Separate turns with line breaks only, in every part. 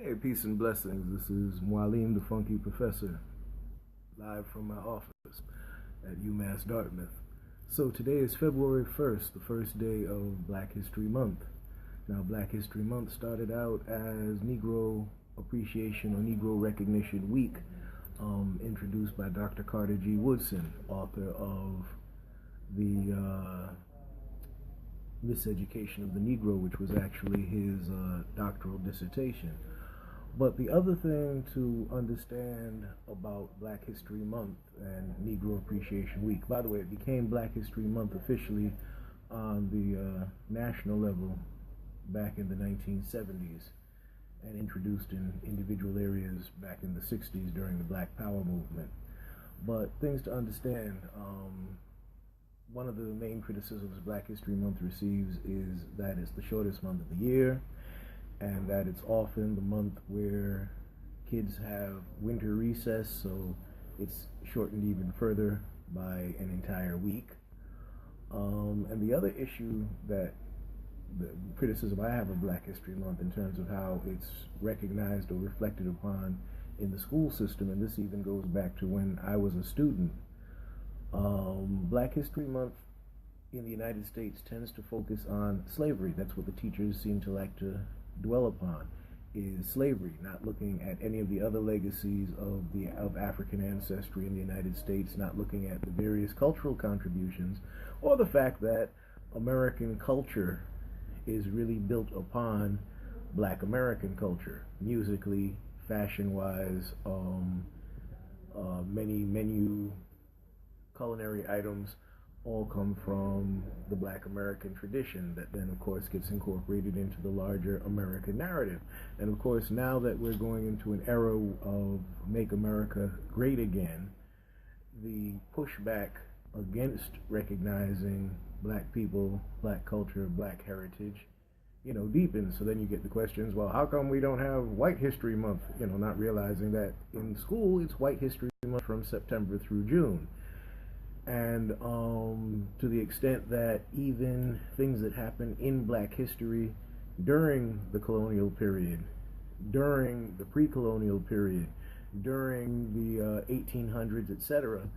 Hey, peace and blessings. This is Mualim, the Funky Professor, live from my office at UMass Dartmouth. So today is February 1st, the first day of Black History Month. Now, Black History Month started out as Negro Appreciation or Negro Recognition Week, introduced by Dr. Carter G. Woodson, author of the Miseducation of the Negro, which was actually his doctoral dissertation. But the other thing to understand about Black History Month and Negro Appreciation Week, by the way, it became Black History Month officially on the national level back in the 1970s and introduced in individual areas back in the 60s during the Black Power movement. But things to understand, one of the main criticisms Black History Month receives is that it's the shortest month of the year, and that it's often the month where kids have winter recess, so it's shortened even further by an entire week. And the other issue that the criticism I have of Black History Month in terms of how it's recognized or reflected upon in the school system, and this even goes back to when I was a student, Black History Month in the United States tends to focus on slavery. That's what the teachers seem to like to dwell upon, is slavery, not looking at any of the other legacies of African ancestry in the United States, not looking at the various cultural contributions, or the fact that American culture is really built upon Black American culture, musically, fashion-wise, many menu culinary items all come from the Black American tradition that then, of course, gets incorporated into the larger American narrative. And, of course, now that we're going into an era of Make America Great Again, the pushback against recognizing Black people, Black culture, Black heritage, deepens. So then you get the questions, well, how come we don't have White History Month? Not realizing that in school it's White History Month from September through June. And to the extent that even things that happen in Black history during the colonial period, during the pre-colonial period, during the 1800s, etc.,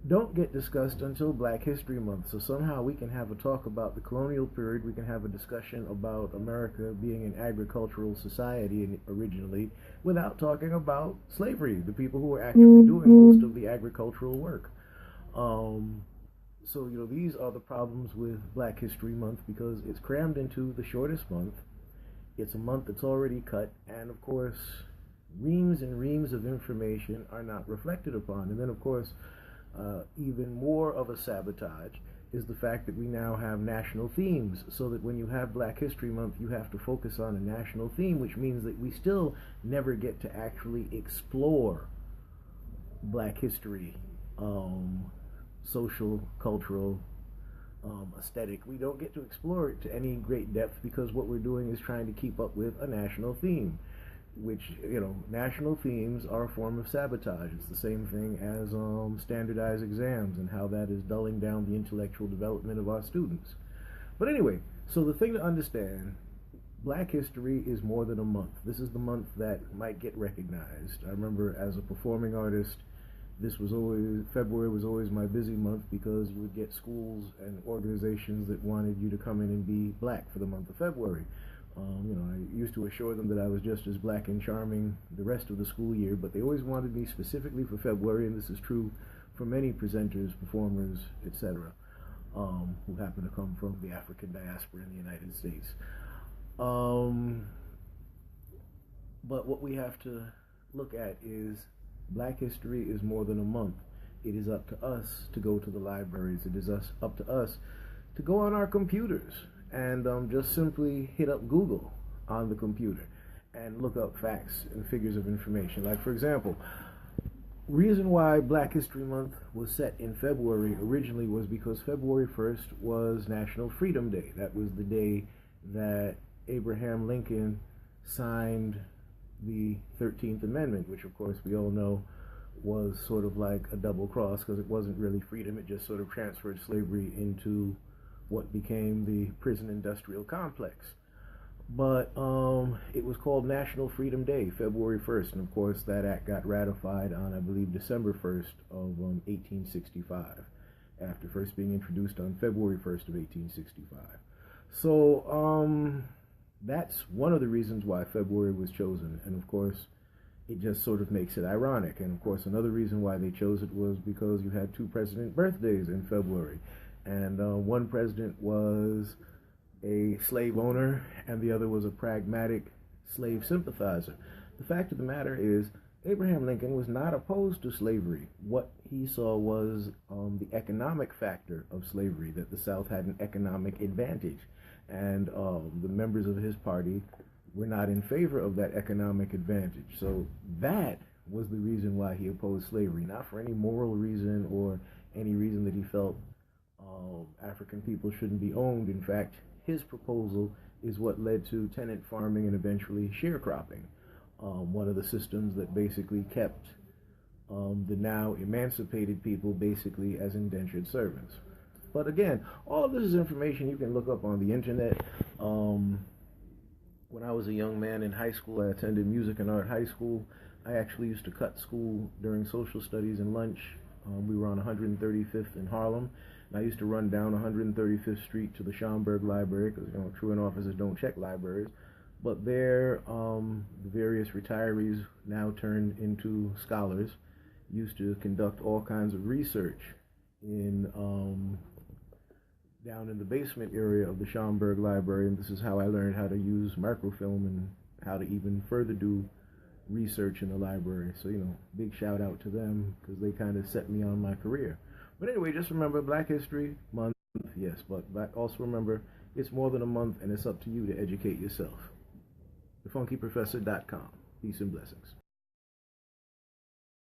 don't get discussed until Black History Month. So somehow we can have a talk about the colonial period, we can have a discussion about America being an agricultural society originally, without talking about slavery, the people who were actually doing most of the agricultural work. So these are the problems with Black History Month, because it's crammed into the shortest month. It's a month that's already cut, and of course reams and reams of information are not reflected upon. And then, of course, even more of a sabotage is the fact that we now have national themes, so that when you have Black History Month, you have to focus on a national theme, which means that we still never get to actually explore Black history, social, cultural, aesthetic. We don't get to explore it to any great depth, because what we're doing is trying to keep up with a national theme, which, national themes are a form of sabotage. It's the same thing as standardized exams and how that is dulling down the intellectual development of our students. But anyway, so the thing to understand, Black history is more than a month. This is the month that might get recognized. I remember as a performing artist, February was always my busy month, because you would get schools and organizations that wanted you to come in and be Black for the month of February. I used to assure them that I was just as Black and charming the rest of the school year, but they always wanted me specifically for February, and this is true for many presenters, performers, etc., who happen to come from the African diaspora in the United States. But what we have to look at is Black history is more than a month. It is up to us to go to the libraries. It is up to us to go on our computers and just simply hit up Google on the computer and look up facts and figures of information. Like, for example, reason why Black History Month was set in February originally was because February 1st was National Freedom Day. That was the day that Abraham Lincoln signed the 13th Amendment, which of course we all know was sort of like a double cross, because it wasn't really freedom. It just sort of transferred slavery into what became the prison industrial complex. But it was called National Freedom Day, February 1st, and of course that act got ratified on, I believe, December 1st of 1865, after first being introduced on February 1st of 1865. So that's one of the reasons why February was chosen, and of course it just sort of makes it ironic. And of course another reason why they chose it was because you had two president birthdays in February, and one president was a slave owner and the other was a pragmatic slave sympathizer. The fact of the matter is, Abraham Lincoln was not opposed to slavery. What he saw was the economic factor of slavery, that the South had an economic advantage, and the members of his party were not in favor of that economic advantage. So that was the reason why he opposed slavery, not for any moral reason or any reason that he felt African people shouldn't be owned. In fact, his proposal is what led to tenant farming and eventually sharecropping, one of the systems that basically kept the now emancipated people basically as indentured servants. But again, all of this is information you can look up on the internet. When I was a young man in high school, I attended music and art high school. I actually used to cut school during social studies and lunch. We were on 135th in Harlem, and I used to run down 135th Street to the Schomburg Library, because truant officers don't check libraries. But there, the various retirees, now turned into scholars, used to conduct all kinds of research in down in the basement area of the Schomburg Library, and this is how I learned how to use microfilm and how to even further do research in the library. So, big shout out to them, because they kind of set me on my career. But anyway, just remember, Black History Month, yes, but also remember, it's more than a month, and it's up to you to educate yourself. DaPhunkeeProfessor.com. Peace and blessings.